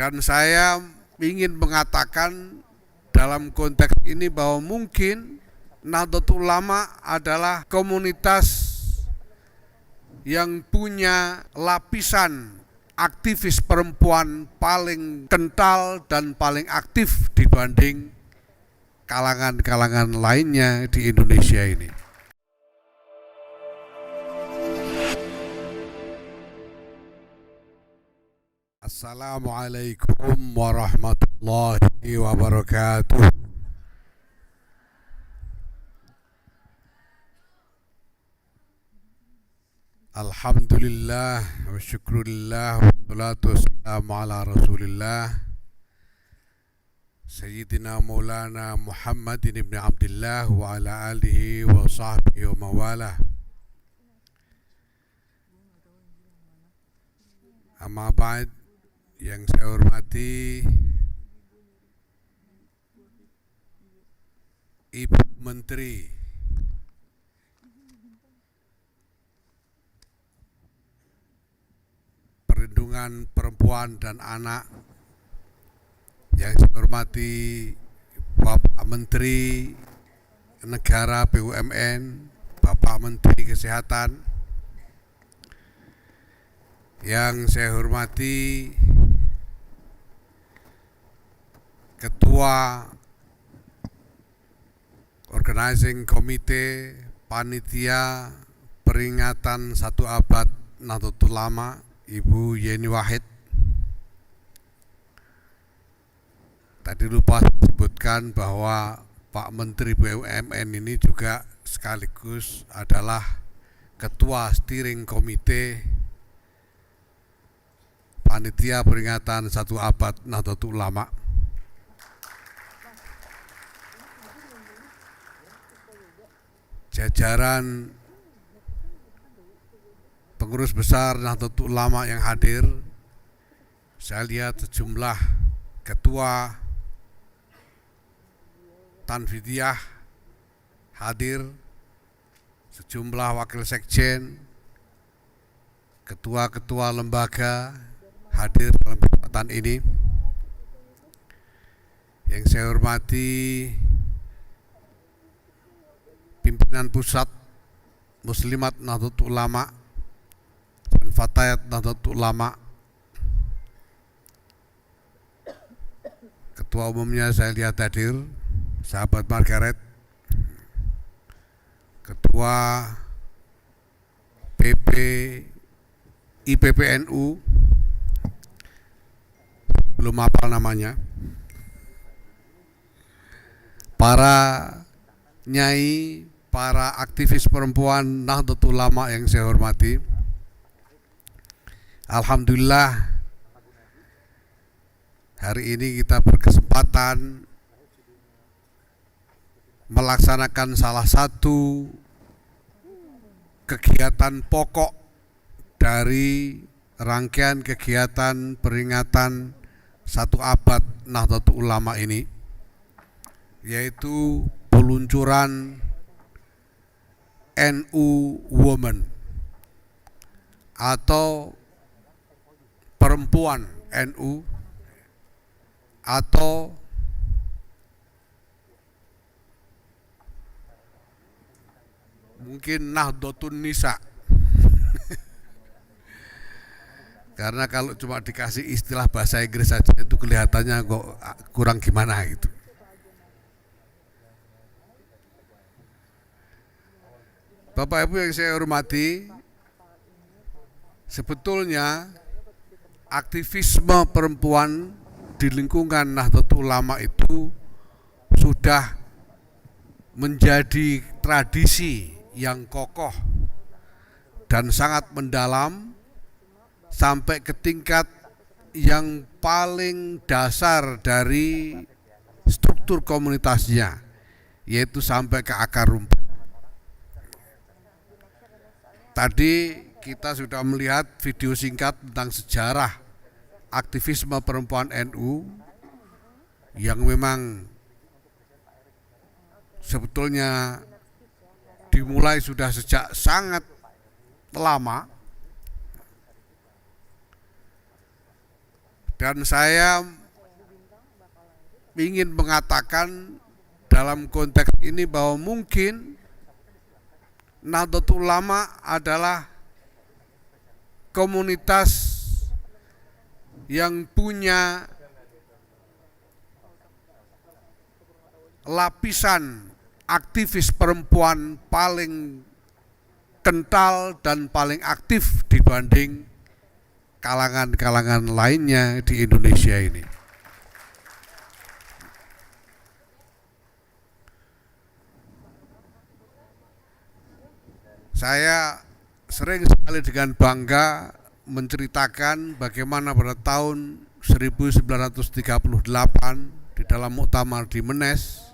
Dan saya ingin mengatakan dalam konteks ini bahwa mungkin Nahdlatul Ulama adalah komunitas yang punya lapisan aktivis perempuan paling kental dan paling aktif dibanding kalangan-kalangan lainnya di Indonesia ini. Assalamualaikum warahmatullahi wabarakatuh. Alhamdulillah wa syukurillah wa salatu wassalamu ala rasulillah Sayyidina Maulana Muhammadin ibn Abdullah wa ala alihi wa sahbihi wa mawalah. Amma ba'd, yang saya hormati Ibu Menteri Perlindungan Perempuan dan Anak, yang saya hormati Bapak Menteri Negara BUMN, Bapak Menteri Kesehatan, yang saya hormati Ketua Organizing Komite Panitia Peringatan 1 Abad Nahdlatul Ulama, Ibu Yeni Wahid. Tadi lupa sebutkan bahwa Pak Menteri BUMN ini juga sekaligus adalah Ketua Steering Komite Panitia Peringatan 1 Abad Nahdlatul Ulama. Jajaran pengurus besar Nahdlatul Ulama yang hadir, saya lihat sejumlah ketua Tanfidiyah hadir, sejumlah wakil sekjen, ketua-ketua lembaga hadir dalam kesempatan ini. Yang saya hormati pimpinan pusat Muslimat Nahdlatul Ulama dan Fatayat Nahdlatul Ulama. Ketua umumnya saya lihat hadir, sahabat Margaret. Ketua PP IPPNU, belum hafal namanya. Para nyai, para aktivis perempuan Nahdlatul Ulama yang saya hormati. Alhamdulillah, hari ini kita berkesempatan melaksanakan salah satu kegiatan pokok dari rangkaian kegiatan peringatan 1 Abad Nahdlatul Ulama ini, yaitu peluncuran NU Women atau perempuan NU atau mungkin Nahdlatun Nisa. Karena kalau cuma dikasih istilah bahasa Inggris saja itu kelihatannya kok kurang gimana gitu. Bapak Ibu yang saya hormati, sebetulnya aktivisme perempuan di lingkungan Nahdlatul Ulama itu sudah menjadi tradisi yang kokoh dan sangat mendalam sampai ke tingkat yang paling dasar dari struktur komunitasnya, yaitu sampai ke akar rumput. Tadi kita sudah melihat video singkat tentang sejarah aktivisme perempuan NU yang memang sebetulnya dimulai sudah sejak sangat lama. Dan saya ingin mengatakan dalam konteks ini bahwa mungkin Nahdlatul Ulama adalah komunitas yang punya lapisan aktivis perempuan paling kental dan paling aktif dibanding kalangan-kalangan lainnya di Indonesia ini. Saya sering sekali dengan bangga menceritakan bagaimana pada tahun 1938 di dalam muktamar di Menes,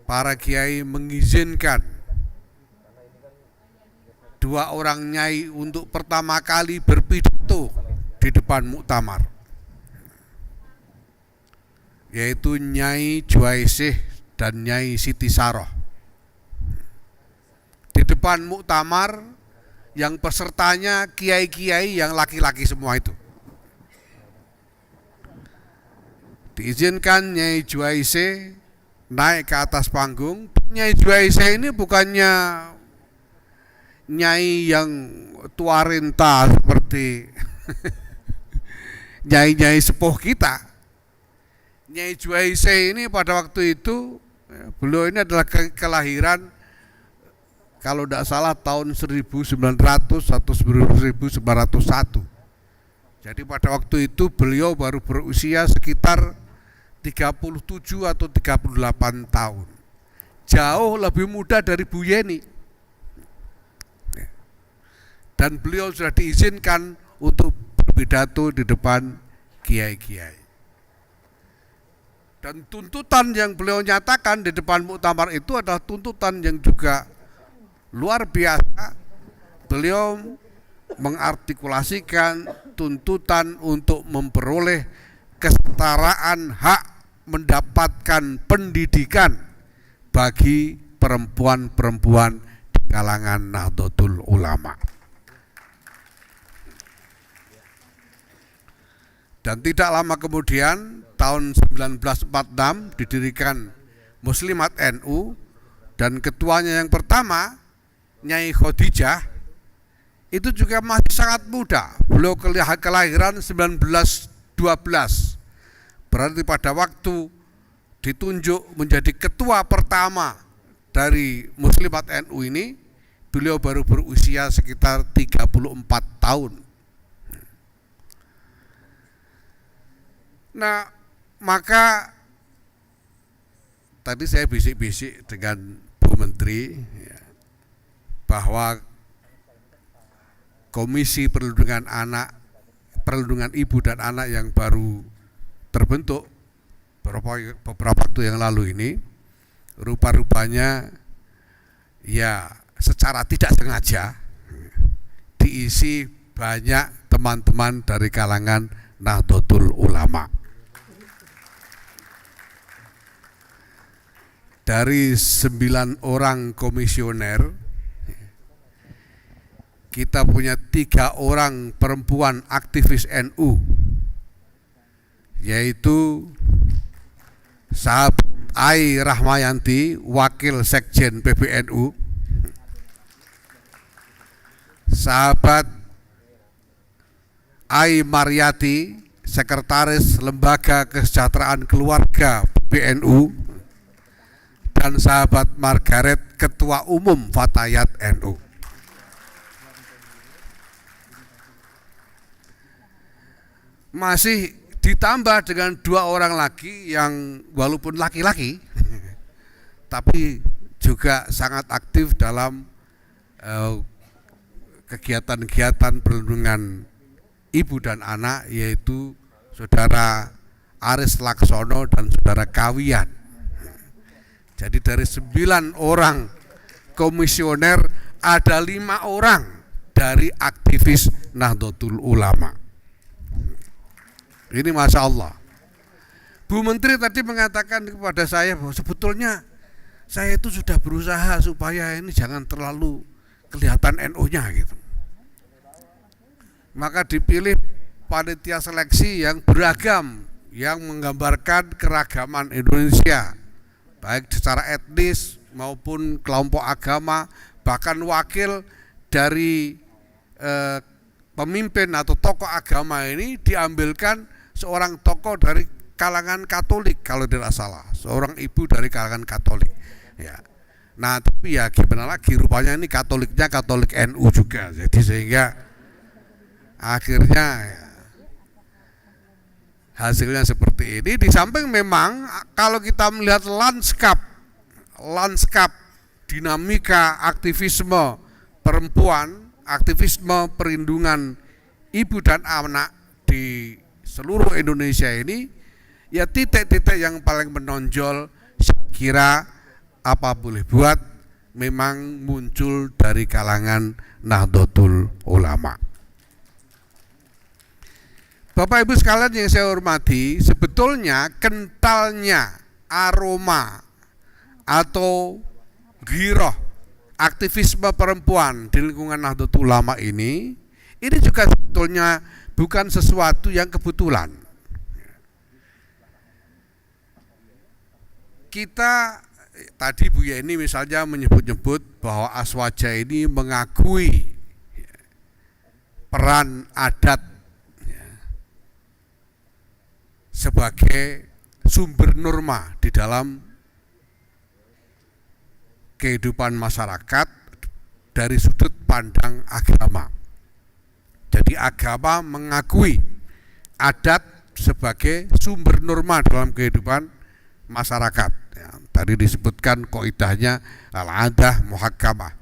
para kiai mengizinkan 2 orang nyai untuk pertama kali berpidato di depan muktamar, yaitu Nyai Juwaisih dan Nyai Siti Saroh. Di depan muktamar yang pesertanya kiai-kiai yang laki-laki semua itu. Diizinkan Nyai Juwaisih naik ke atas panggung. Nyai Juwaisih ini bukannya nyai yang tua renta seperti nyai-nyai sepuh kita. Nyai Juwaisih ini pada waktu itu, beliau ini adalah kelahiran kalau tidak salah tahun 1900 atau 1901. Jadi pada waktu itu beliau baru berusia sekitar 37 atau 38 tahun. Jauh lebih muda dari Bu Yeni. Dan beliau sudah diizinkan untuk berpidato di depan kiai-kiai. Dan tuntutan yang beliau nyatakan di depan muktamar itu adalah tuntutan yang juga luar biasa. Beliau mengartikulasikan tuntutan untuk memperoleh kesetaraan hak mendapatkan pendidikan bagi perempuan-perempuan di kalangan Nahdlatul Ulama. Dan tidak lama kemudian tahun 1946 didirikan Muslimat NU, dan ketuanya yang pertama Nyai Khadijah itu juga masih sangat muda. Beliau kelahiran 1912. Berarti pada waktu ditunjuk menjadi ketua pertama dari Muslimat NU ini, beliau baru berusia sekitar 34 tahun. Nah, maka tadi saya bisik-bisik dengan Bu Menteri ya, bahwa Komisi Perlindungan Anak, Perlindungan Ibu dan Anak yang baru terbentuk beberapa waktu yang lalu ini, rupa-rupanya ya secara tidak sengaja diisi banyak teman-teman dari kalangan Nahdlatul Ulama. Dari 9 orang komisioner, kita punya 3 orang perempuan aktivis NU, yaitu sahabat Ai Rahmayanti, wakil sekjen PBNU, sahabat Ai Maryati, sekretaris Lembaga Kesejahteraan Keluarga PBNU, dan sahabat Margaret, ketua umum Fatayat NU. Masih ditambah dengan 2 orang lagi yang walaupun laki-laki tapi juga sangat aktif dalam kegiatan-kegiatan perlindungan ibu dan anak, yaitu saudara Aris Laksono dan saudara Kawian. Jadi dari 9 orang komisioner ada 5 orang dari aktivis Nahdlatul Ulama. Ini Masya Allah. Bu Menteri tadi mengatakan kepada saya bahwa sebetulnya saya itu sudah berusaha supaya ini jangan terlalu kelihatan NU-nya gitu. Maka dipilih panitia seleksi yang beragam, yang menggambarkan keragaman Indonesia, baik secara etnis maupun kelompok agama, bahkan wakil dari pemimpin atau tokoh agama ini diambilkan seorang tokoh dari kalangan Katolik kalau tidak salah, seorang ibu dari kalangan Katolik. Ya. Nah, tapi ya gimana lagi, rupanya ini Katoliknya Katolik NU juga, jadi sehingga akhirnya ya, hasilnya seperti ini. Di samping memang kalau kita melihat lanskap dinamika aktivisme perempuan, aktivisme perlindungan ibu dan anak di seluruh Indonesia ini, ya titik-titik yang paling menonjol saya kira apa boleh buat memang muncul dari kalangan Nahdlatul Ulama. Bapak Ibu sekalian yang saya hormati, sebetulnya kentalnya aroma atau giroh aktivisme perempuan di lingkungan Nahdlatul Ulama ini juga sebetulnya bukan sesuatu yang kebetulan. Kita tadi Bu Yeni misalnya menyebut-nyebut bahwa Aswaja ini mengakui peran adat sebagai sumber norma di dalam kehidupan masyarakat dari sudut pandang agama. Jadi agama mengakui adat sebagai sumber norma dalam kehidupan masyarakat. Ya, tadi disebutkan kaidahnya al-adah muhakkamah.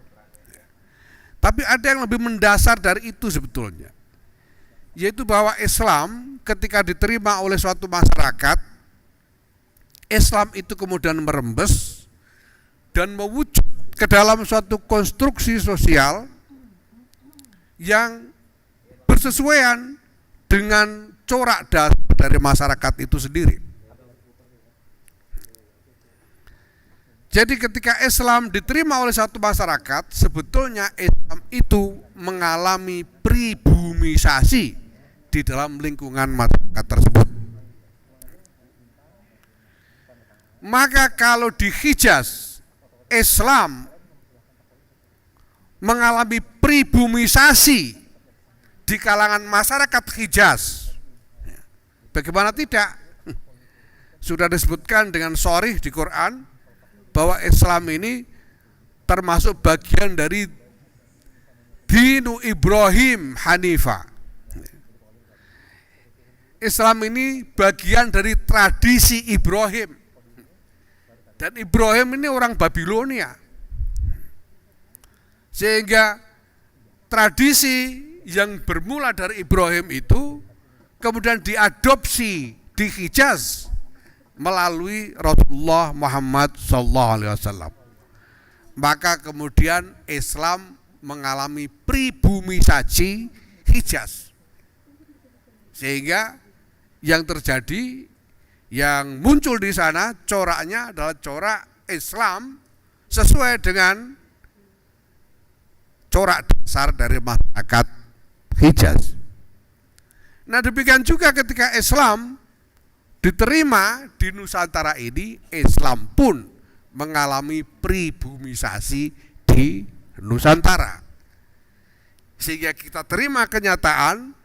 Tapi ada yang lebih mendasar dari itu sebetulnya, yaitu bahwa Islam ketika diterima oleh suatu masyarakat, Islam itu kemudian merembes dan mewujud ke dalam suatu konstruksi sosial yang bersesuaian dengan corak dasar dari masyarakat itu sendiri. Jadi ketika Islam diterima oleh satu masyarakat, sebetulnya Islam itu mengalami pribumisasi di dalam lingkungan masyarakat tersebut. Maka kalau di Hijaz Islam mengalami pribumisasi di kalangan masyarakat Hijaz, bagaimana tidak? Sudah disebutkan dengan sharih di Quran bahwa Islam ini termasuk bagian dari Dinu Ibrahim Hanifah. Islam ini bagian dari tradisi Ibrahim. Dan Ibrahim ini orang Babilonia. Sehingga tradisi yang bermula dari Ibrahim itu kemudian diadopsi di Hijaz melalui Rasulullah Muhammad SAW. Maka kemudian Islam mengalami pribumisasi Hijaz. Sehingga yang terjadi, yang muncul di sana coraknya adalah corak Islam sesuai dengan corak dasar dari masyarakat Hijaz. Nah, demikian juga ketika Islam diterima di Nusantara ini, Islam pun mengalami pribumisasi di Nusantara. Sehingga kita terima kenyataan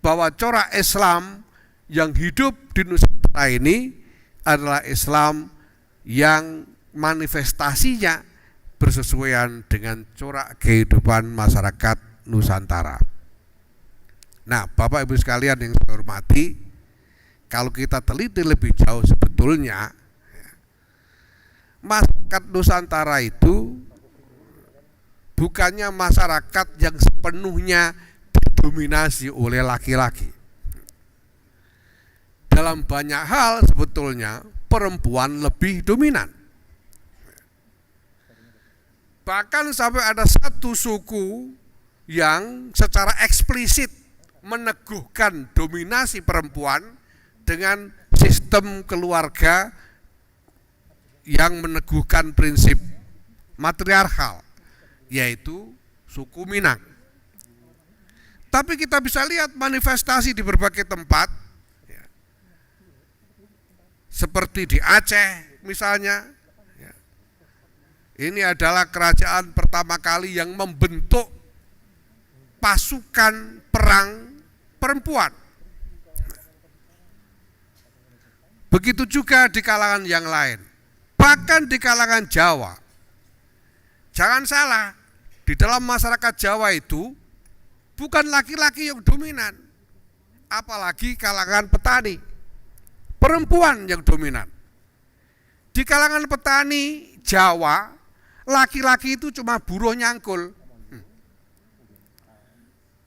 bahwa corak Islam yang hidup di Nusantara ini adalah Islam yang manifestasinya bersesuaian dengan corak kehidupan masyarakat Nusantara. Nah, Bapak Ibu sekalian yang saya hormati, kalau kita teliti lebih jauh sebetulnya masyarakat Nusantara itu bukannya masyarakat yang sepenuhnya didominasi oleh laki-laki. Dalam banyak hal sebetulnya perempuan lebih dominan. Bahkan sampai ada satu suku yang secara eksplisit meneguhkan dominasi perempuan dengan sistem keluarga yang meneguhkan prinsip matriarkal, yaitu suku Minang. Tapi kita bisa lihat manifestasi di berbagai tempat, ya, seperti di Aceh misalnya. Ya. Ini adalah kerajaan pertama kali yang membentuk pasukan perang perempuan. Begitu juga di kalangan yang lain, bahkan di kalangan Jawa. Jangan salah, di dalam masyarakat Jawa itu bukan laki-laki yang dominan, apalagi kalangan petani, perempuan yang dominan. Di kalangan petani Jawa, laki-laki itu cuma buruh nyangkul.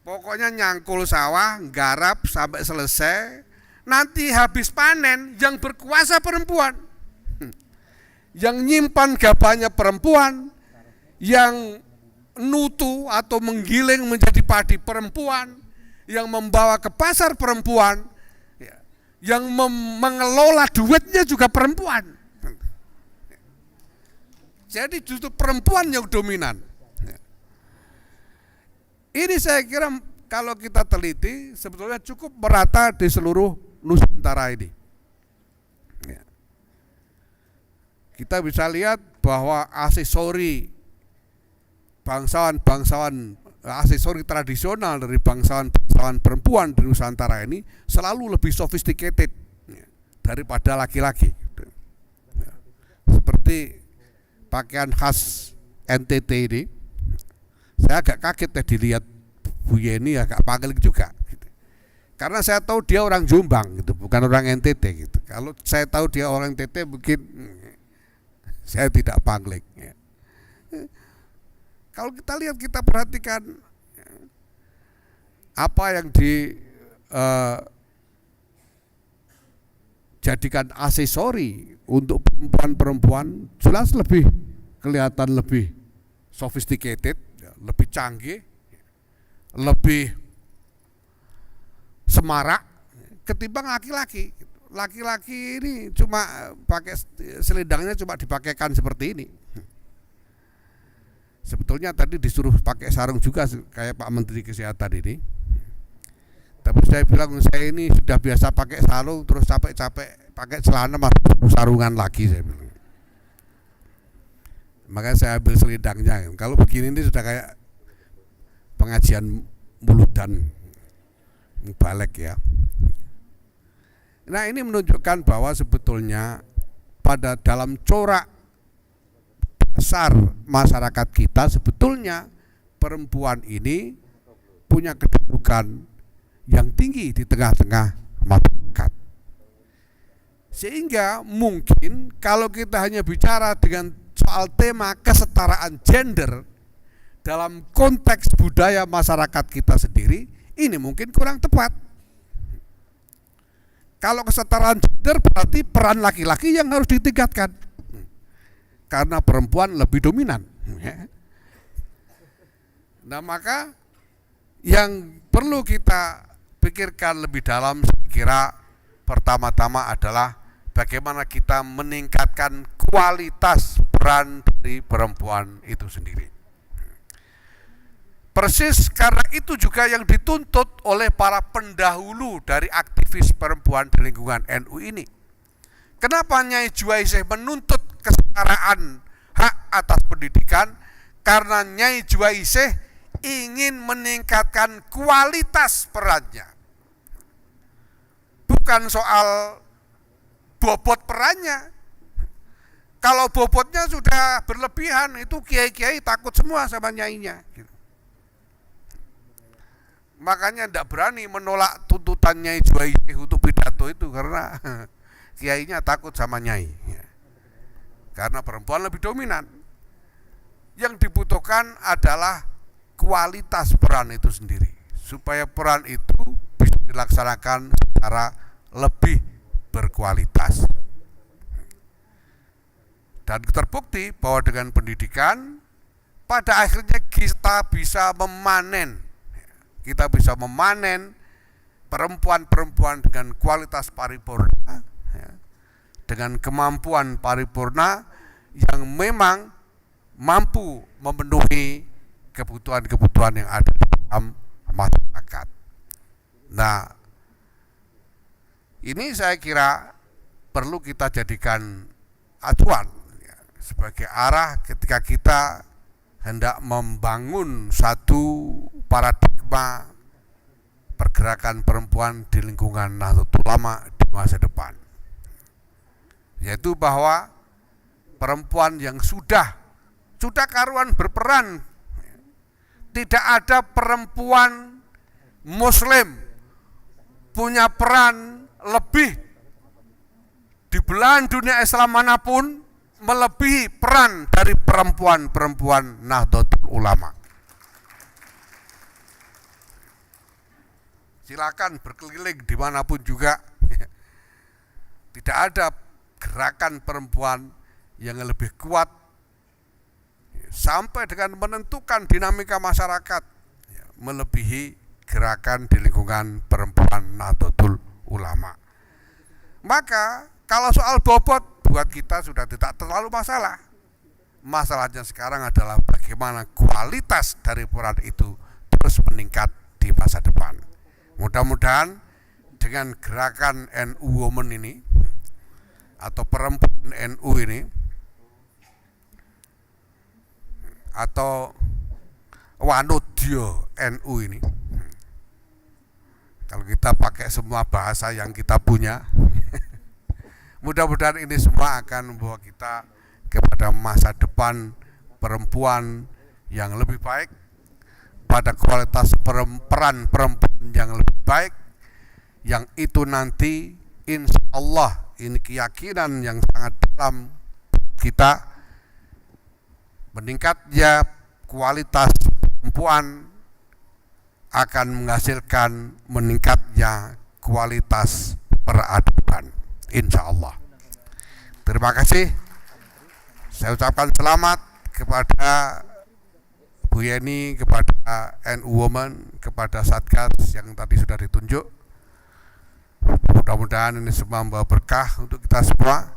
Pokoknya nyangkul sawah, garap sampai selesai, nanti habis panen yang berkuasa perempuan. Yang nyimpan gabahnya perempuan, yang nutu atau menggiling menjadi padi perempuan, yang membawa ke pasar perempuan, yang mengelola duitnya juga perempuan. Jadi justru perempuan yang dominan. Ini saya kira kalau kita teliti sebetulnya cukup merata di seluruh Nusantara ini. Kita bisa lihat bahwa aksesori aksesori tradisional dari bangsawan perempuan di Nusantara ini selalu lebih sophisticated daripada laki-laki. Seperti pakaian khas NTT ini, saya agak kaget tadi lihat Bu Yeni, agak pagelik juga. Karena saya tahu dia orang Jombang, gitu, bukan orang NTT. Gitu. Kalau saya tahu dia orang NTT mungkin saya tidak pagelik. Kalau kita lihat, kita perhatikan apa yang dijadikan aksesori untuk perempuan-perempuan jelas lebih kelihatan lebih sophisticated, lebih canggih, lebih semarak ketimbang laki-laki. Laki-laki ini cuma pakai selendangnya cuma dipakaikan seperti ini. Sebetulnya tadi disuruh pakai sarung juga kayak Pak Menteri Kesehatan ini. Tapi saya bilang saya ini sudah biasa pakai sarung, terus capek-capek pakai celana masuk sarungan lagi, saya bilang. Makanya saya ambil selendangnya. Kalau begini ini sudah kayak pengajian muludan balik ya. Nah, ini menunjukkan bahwa sebetulnya pada dalam corak besar masyarakat kita sebetulnya perempuan ini punya kedudukan yang tinggi di tengah-tengah masyarakat. Sehingga mungkin kalau kita hanya bicara dengan soal tema kesetaraan gender dalam konteks budaya masyarakat kita sendiri, ini mungkin kurang tepat. Kalau kesetaraan gender berarti peran laki-laki yang harus ditingkatkan. Karena perempuan lebih dominan. Nah, maka yang perlu kita pikirkan lebih dalam, saya kira pertama-tama adalah bagaimana kita meningkatkan kualitas peran dari perempuan itu sendiri. Persis karena itu juga yang dituntut oleh para pendahulu dari aktivis perempuan di lingkungan NU ini. Kenapa Nyai Juwaisih menuntut kesetaraan hak atas pendidikan? Karena Nyai Juwaisih ingin meningkatkan kualitas perannya. Bukan soal bobot perannya. Kalau bobotnya sudah berlebihan, itu kiai-kiai takut semua sama nyainya. Makanya tidak berani menolak tuntutan Nyai Juwaisih untuk pidato itu, karena kiainya takut sama nyai, karena perempuan lebih dominan. Yang dibutuhkan adalah kualitas peran itu sendiri, supaya peran itu bisa dilaksanakan secara lebih berkualitas. Dan terbukti bahwa dengan pendidikan pada akhirnya kita bisa memanen perempuan-perempuan dengan kualitas paripurna, dengan kemampuan paripurna yang memang mampu memenuhi kebutuhan-kebutuhan yang ada dalam masyarakat. Nah, ini saya kira perlu kita jadikan acuan ya, sebagai arah ketika kita hendak membangun satu paradigma pergerakan perempuan di lingkungan Nahdlatul Ulama di masa depan, yaitu bahwa perempuan yang sudah karuan berperan, tidak ada perempuan Muslim punya peran lebih di belahan dunia Islam manapun melebihi peran dari perempuan-perempuan Nahdlatul Ulama. Silakan berkeliling dimanapun juga, tidak ada gerakan perempuan yang lebih kuat sampai dengan menentukan dinamika masyarakat melebihi gerakan di lingkungan perempuan Nahdlatul Ulama. Maka kalau soal bobot buat kita sudah tidak terlalu masalah. Masalahnya sekarang adalah bagaimana kualitas dari peran itu terus meningkat di masa depan. Mudah-mudahan dengan gerakan NU Women ini atau perempuan NU ini atau Wanodyo NU ini, kalau kita pakai semua bahasa yang kita punya, mudah-mudahan ini semua akan membawa kita kepada masa depan perempuan yang lebih baik, pada kualitas peran perempuan yang lebih baik, yang itu nanti insya Allah, ini keyakinan yang sangat dalam kita, meningkatnya kualitas perempuan akan menghasilkan meningkatnya kualitas peradaban, insya Allah. Terima kasih. Saya ucapkan selamat kepada Bu Yeni, kepada NU Women, kepada Satgas yang tadi sudah ditunjuk. Mudah-mudahan ini semua membawa berkah untuk kita semua.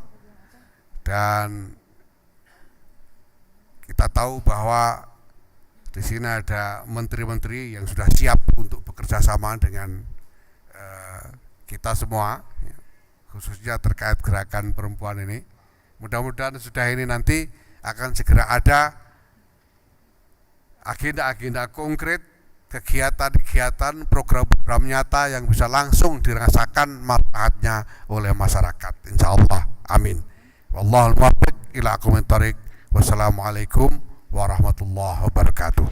Dan kita tahu bahwa di sini ada menteri-menteri yang sudah siap untuk bekerja sama dengan kita semua, khususnya terkait gerakan perempuan ini. Mudah-mudahan sudah ini nanti akan segera ada agenda-agenda konkret, kegiatan-kegiatan, program-program nyata yang bisa langsung dirasakan manfaatnya oleh masyarakat. Insya Allah, amin. Wallahul muwaffiq ila aqwamit thoriq. Wassalamualaikum warahmatullahi wabarakatuh.